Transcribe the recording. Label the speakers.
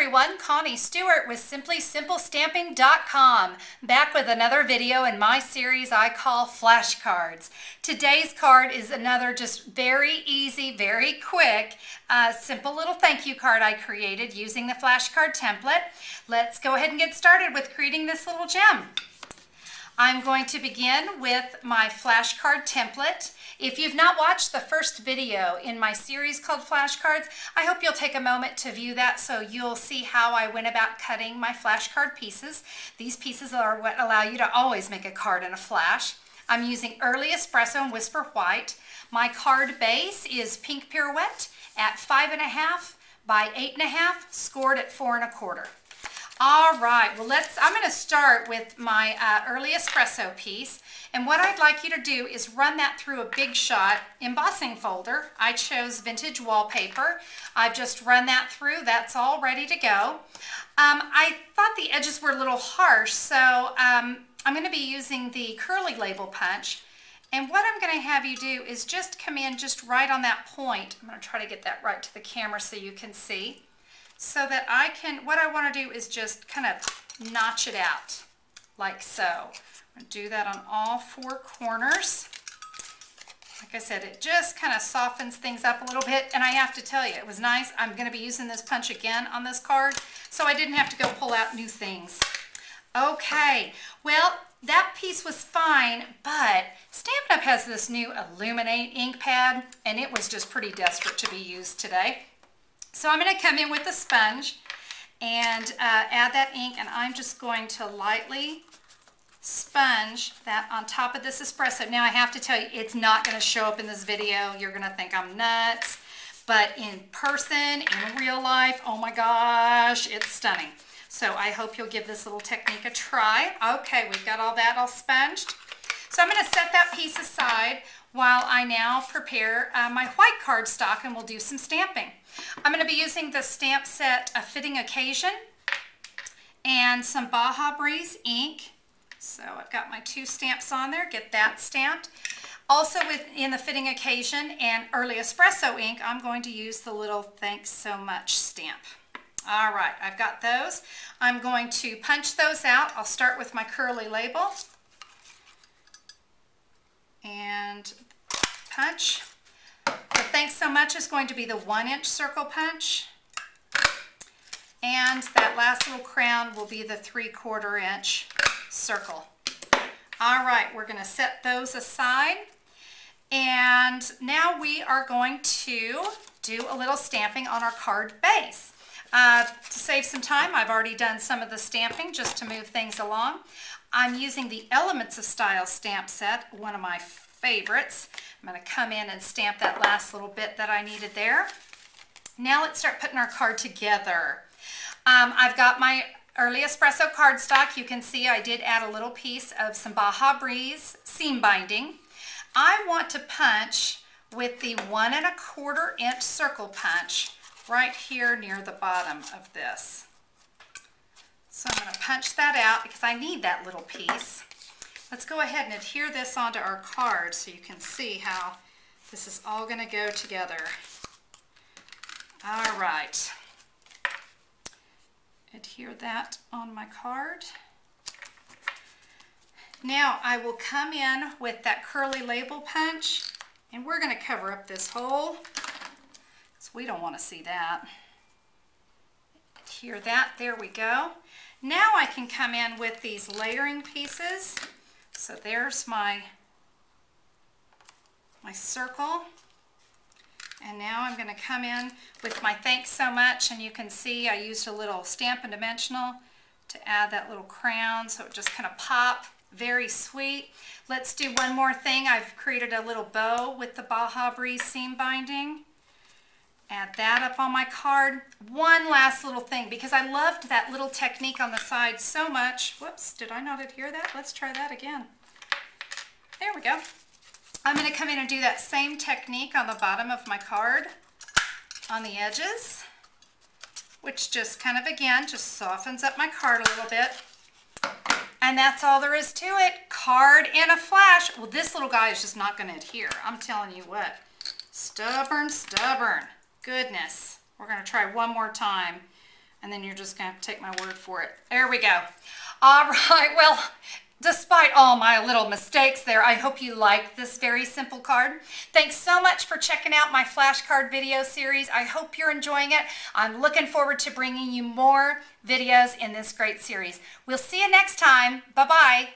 Speaker 1: everyone, Connie Stewart with SimplySimpleStamping.com, back with another video in my series I call flashcards. Today's card is another just very easy, very quick, simple little thank you card I created using the flashcard template. Let's go ahead and get started with creating this little gem. I'm going to begin with my flashcard template. If you've not watched the first video in my series called Flashcards, I hope you'll take a moment to view that so you'll see how I went about cutting my flashcard pieces. These pieces are what allow you to always make a card in a flash. I'm using Early Espresso and Whisper White. My card base is Pink Pirouette at 5.5 by 8.5, scored at 4 1/4. All right, well I'm going to start with my Early Espresso piece, and what I'd like you to do is run that through a Big Shot embossing folder. I chose vintage wallpaper. I've just run that through. That's all ready to go. I thought the edges were a little harsh, so I'm going to be using the curly label punch, and what I'm going to have you do is just come in just right on that point. I'm going to try to get that right to the camera so you can see. So that I can, what I want to do is just kind of notch it out, like so. I'm going to do that on all 4 corners. Like I said, it just kind of softens things up a little bit, and I have to tell you, it was nice. I'm going to be using this punch again on this card, so I didn't have to go pull out new things. Okay, well, that piece was fine, but Stampin' Up! Has this new Illuminate ink pad, and it was just pretty desperate to be used today. So I'm going to come in with a sponge and add that ink, and I'm just going to lightly sponge that on top of this espresso. Now I have to tell you, it's not going to show up in this video. You're going to think I'm nuts, but in person, in real life, oh my gosh, it's stunning. So I hope you'll give this little technique a try. Okay, we've got all that all sponged. So I'm going to set that piece aside while I now prepare my white cardstock, and we'll do some stamping. I'm going to be using the stamp set A Fitting Occasion and some Baja Breeze ink. So I've got my 2 stamps on there, get that stamped. Also in the Fitting Occasion and Early Espresso ink, I'm going to use the little Thanks So Much stamp. All right, I've got those. I'm going to punch those out. I'll start with my curly label and punch. The Thanks So Much is going to be the 1-inch circle punch, and that last little crown will be the 3/4 inch circle. All right, we're going to set those aside, and now we are going to do a little stamping on our card base. To save some time, I've already done some of the stamping just to move things along. I'm using the Elements of Style stamp set, one of my favorites. I'm going to come in and stamp that last little bit that I needed there. Now let's start putting our card together. I've got my Early Espresso cardstock. You can see I did add a little piece of some Baja Breeze seam binding. I want to punch with the 1 1/4 inch circle punch right here near the bottom of this. So I'm going to punch that out because I need that little piece. Let's go ahead and adhere this onto our card so you can see how this is all going to go together. All right. Adhere that on my card. Now I will come in with that curly label punch, and we're going to cover up this hole because we don't want to see that. Adhere that. There we go. Now I can come in with these layering pieces. So there's my circle, and now I'm going to come in with my Thanks So Much, and you can see I used a little Stampin' Dimensional to add that little crown so it just kind of pop. Very sweet. Let's do one more thing. I've created a little bow with the Baja Breeze seam binding. Add that up on my card. One last little thing, because I loved that little technique on the side so much. Whoops, did I not adhere that? Let's try that again. There we go. I'm going to come in and do that same technique on the bottom of my card on the edges, which just kind of, again, just softens up my card a little bit. And that's all there is to it. Card in a flash. Well, this little guy is just not going to adhere. I'm telling you what. Stubborn, stubborn. Goodness. We're going to try one more time And then you're just going to have to take my word for it. There we go. All right, well, despite all my little mistakes there, I hope you liked this very simple card. Thanks so much for checking out my flashcard video series. I hope you're enjoying it. I'm looking forward to bringing you more videos in this great series. We'll see you next time. Bye-bye.